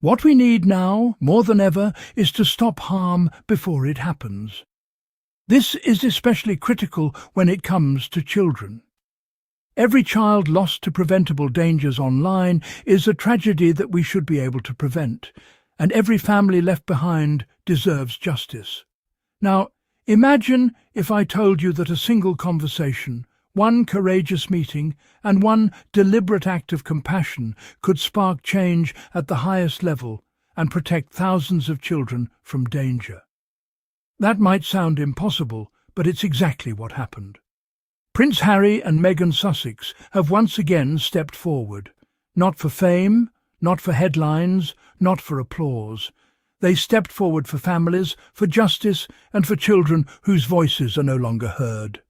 What we need now, more than ever, is to stop harm before it happens. This is especially critical when it comes to children. Every child lost to preventable dangers online is a tragedy that we should be able to prevent, and every family left behind deserves justice. Now, imagine if I told you that a single conversation, one courageous meeting, and one deliberate act of compassion could spark change at the highest level and protect thousands of children from danger. That might sound impossible, but it's exactly what happened. Prince Harry and Meghan Sussex have once again stepped forward, not for fame, not for headlines, not for applause. They stepped forward for families, for justice, and for children whose voices are no longer heard.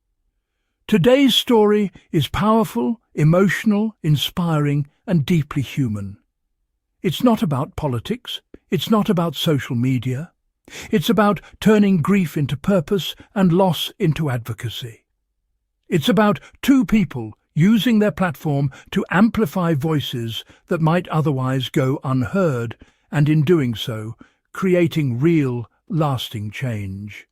Today's story is powerful, emotional, inspiring, and deeply human. It's not about politics, it's not about social media. It's about turning grief into purpose and loss into advocacy. It's about two people using their platform to amplify voices that might otherwise go unheard, and in doing so, creating real, lasting change.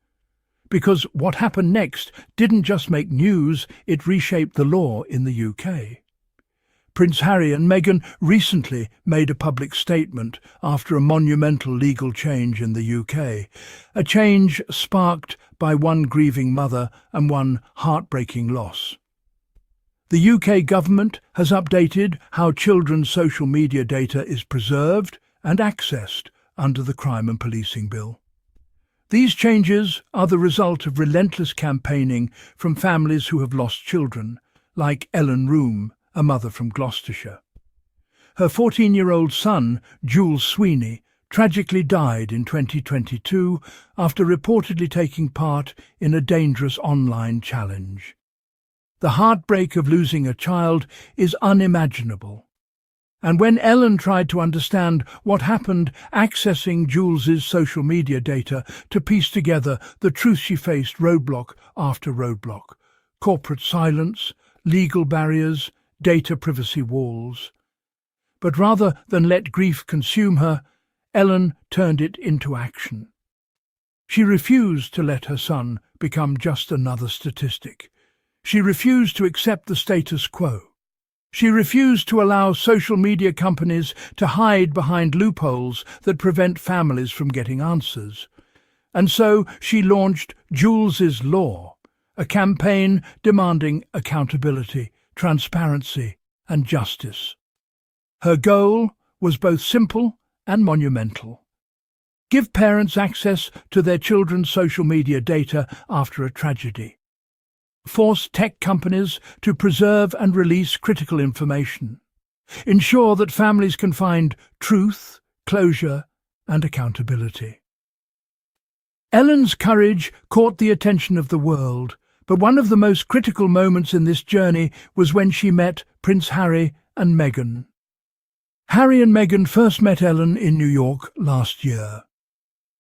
Because what happened next didn't just make news, it reshaped the law in the UK. Prince Harry and Meghan recently made a public statement after a monumental legal change in the UK, a change sparked by one grieving mother and one heartbreaking loss. The UK government has updated how children's social media data is preserved and accessed under the Crime and Policing Bill. These changes are the result of relentless campaigning from families who have lost children, like Ellen Room, a mother from Gloucestershire. Her 14-year-old son, Jules Sweeney, tragically died in 2022 after reportedly taking part in a dangerous online challenge. The heartbreak of losing a child is unimaginable. And when Ellen tried to understand what happened accessing Jules's social media data to piece together the truth, she faced roadblock after roadblock: corporate silence, legal barriers, data privacy walls. But rather than let grief consume her, Ellen turned it into action. She refused to let her son become just another statistic. She refused to accept the status quo. She refused to allow social media companies to hide behind loopholes that prevent families from getting answers. And so she launched Jules's Law, a campaign demanding accountability, transparency, and justice. Her goal was both simple and monumental. Give parents access to their children's social media data after a tragedy. Force tech companies to preserve and release critical information. Ensure that families can find truth, closure, and accountability. Ellen's courage caught the attention of the world, but one of the most critical moments in this journey was when she met Prince Harry and Meghan. Harry and Meghan first met Ellen in New York last year.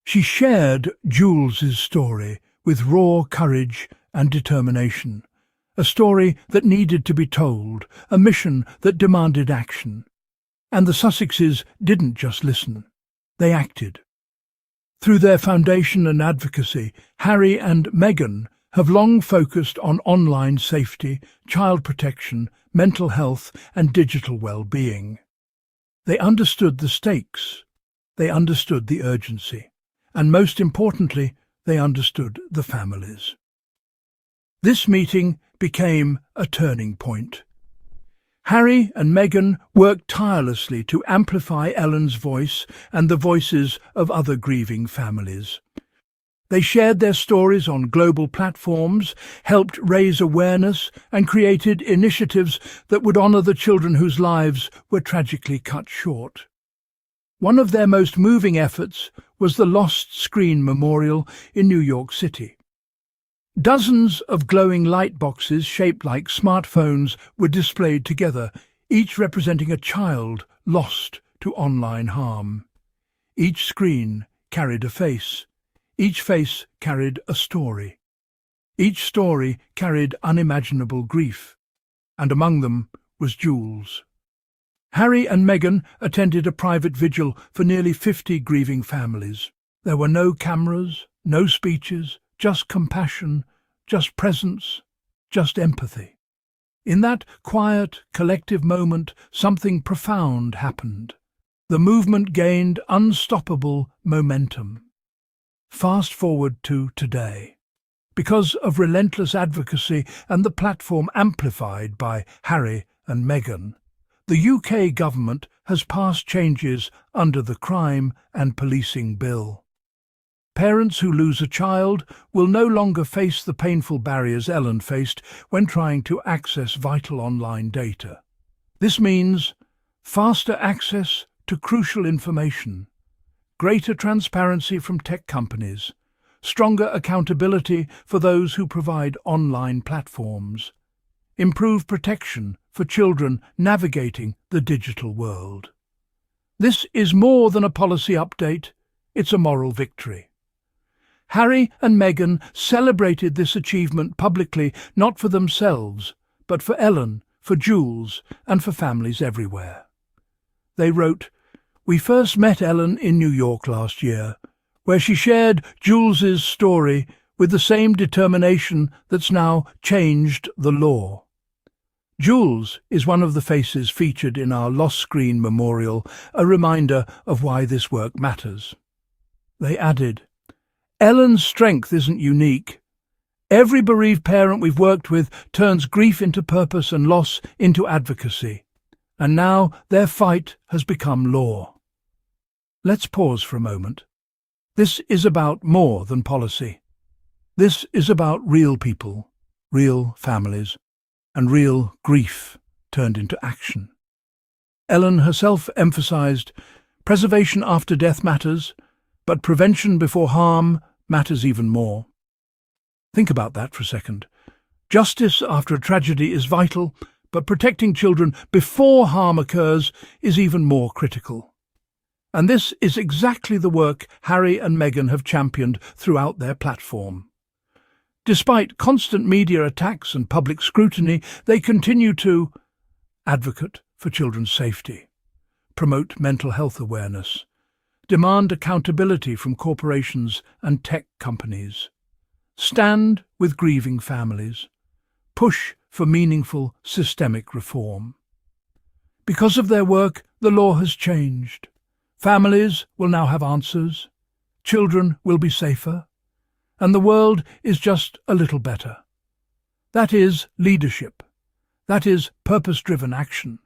She shared Jules's story with raw courage and determination, a story that needed to be told, a mission that demanded action. And the Sussexes didn't just listen, they acted. Through their foundation and advocacy, Harry and Meghan have long focused on online safety, child protection, mental health, and digital well-being. They understood the stakes, they understood the urgency, and most importantly, they understood the families. This meeting became a turning point. Harry and Meghan worked tirelessly to amplify Ellen's voice and the voices of other grieving families. They shared their stories on global platforms, helped raise awareness, and created initiatives that would honour the children whose lives were tragically cut short. One of their most moving efforts was the Lost Screen Memorial in New York City. Dozens of glowing light boxes shaped like smartphones were displayed together, each representing a child lost to online harm. Each screen carried a face. Each face carried a story. Each story carried unimaginable grief, and among them was Jules. Harry and Meghan attended a private vigil for nearly 50 grieving families. There were no cameras, no speeches, just compassion, just presence, just empathy. In that quiet, collective moment, something profound happened. The movement gained unstoppable momentum. Fast forward to today. Because of relentless advocacy and the platform amplified by Harry and Meghan, the UK government has passed changes under the Crime and Policing Bill. Parents who lose a child will no longer face the painful barriers Ellen faced when trying to access vital online data. This means faster access to crucial information, greater transparency from tech companies, stronger accountability for those who provide online platforms, improved protection for children navigating the digital world. This is more than a policy update, it's a moral victory. Harry and Meghan celebrated this achievement publicly, not for themselves, but for Ellen, for Jules, and for families everywhere. They wrote, "We first met Ellen in New York last year, where she shared Jules's story with the same determination that's now changed the law. Jules is one of the faces featured in our Lost Screen memorial, a reminder of why this work matters." They added, "Ellen's strength isn't unique. Every bereaved parent we've worked with turns grief into purpose and loss into advocacy. And now their fight has become law." Let's pause for a moment. This is about more than policy. This is about real people, real families, and real grief turned into action. Ellen herself emphasized, preservation after death matters, but prevention before harm matters even more. Think about that for a second. Justice after a tragedy is vital, but protecting children before harm occurs is even more critical. And this is exactly the work Harry and Meghan have championed throughout their platform. Despite constant media attacks and public scrutiny, they continue to advocate for children's safety, promote mental health awareness, demand accountability from corporations and tech companies, stand with grieving families, push for meaningful systemic reform. Because of their work, the law has changed. Families will now have answers, children will be safer, and the world is just a little better. That is leadership. That is purpose-driven action.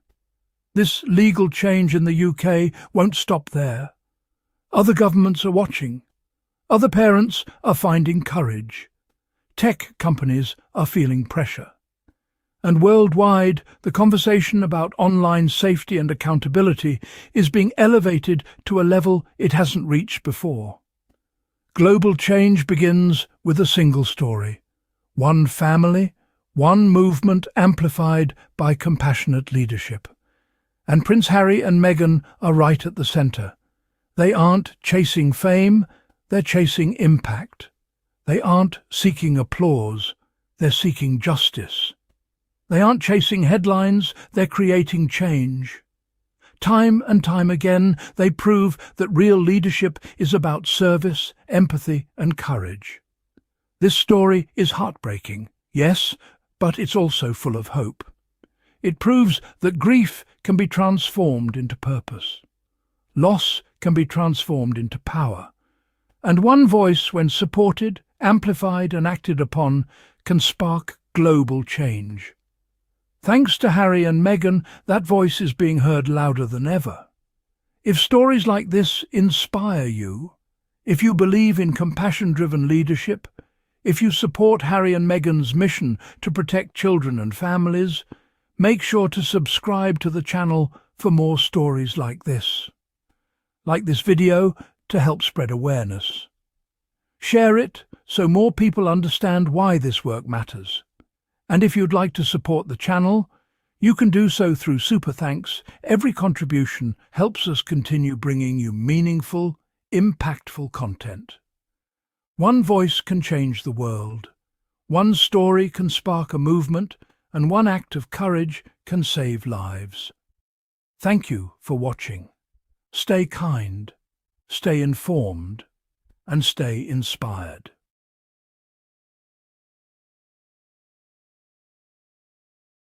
This legal change in the UK won't stop there. Other governments are watching. Other parents are finding courage. Tech companies are feeling pressure. And worldwide, the conversation about online safety and accountability is being elevated to a level it hasn't reached before. Global change begins with a single story. One family, one movement amplified by compassionate leadership. And Prince Harry and Meghan are right at the centre. They aren't chasing fame, they're chasing impact. They aren't seeking applause, they're seeking justice. They aren't chasing headlines, they're creating change. Time and time again, they prove that real leadership is about service, empathy, and courage. This story is heartbreaking, yes, but it's also full of hope. It proves that grief can be transformed into purpose. Loss can be transformed into power. And one voice, when supported, amplified, and acted upon, can spark global change. Thanks to Harry and Meghan, that voice is being heard louder than ever. If stories like this inspire you, if you believe in compassion-driven leadership, if you support Harry and Meghan's mission to protect children and families, make sure to subscribe to the channel for more stories like this. Like this video to help spread awareness. Share it so more people understand why this work matters. And if you'd like to support the channel, you can do so through Super Thanks. Every contribution helps us continue bringing you meaningful, impactful content. One voice can change the world. One story can spark a movement, and one act of courage can save lives. Thank you for watching. Stay kind, stay informed, and stay inspired.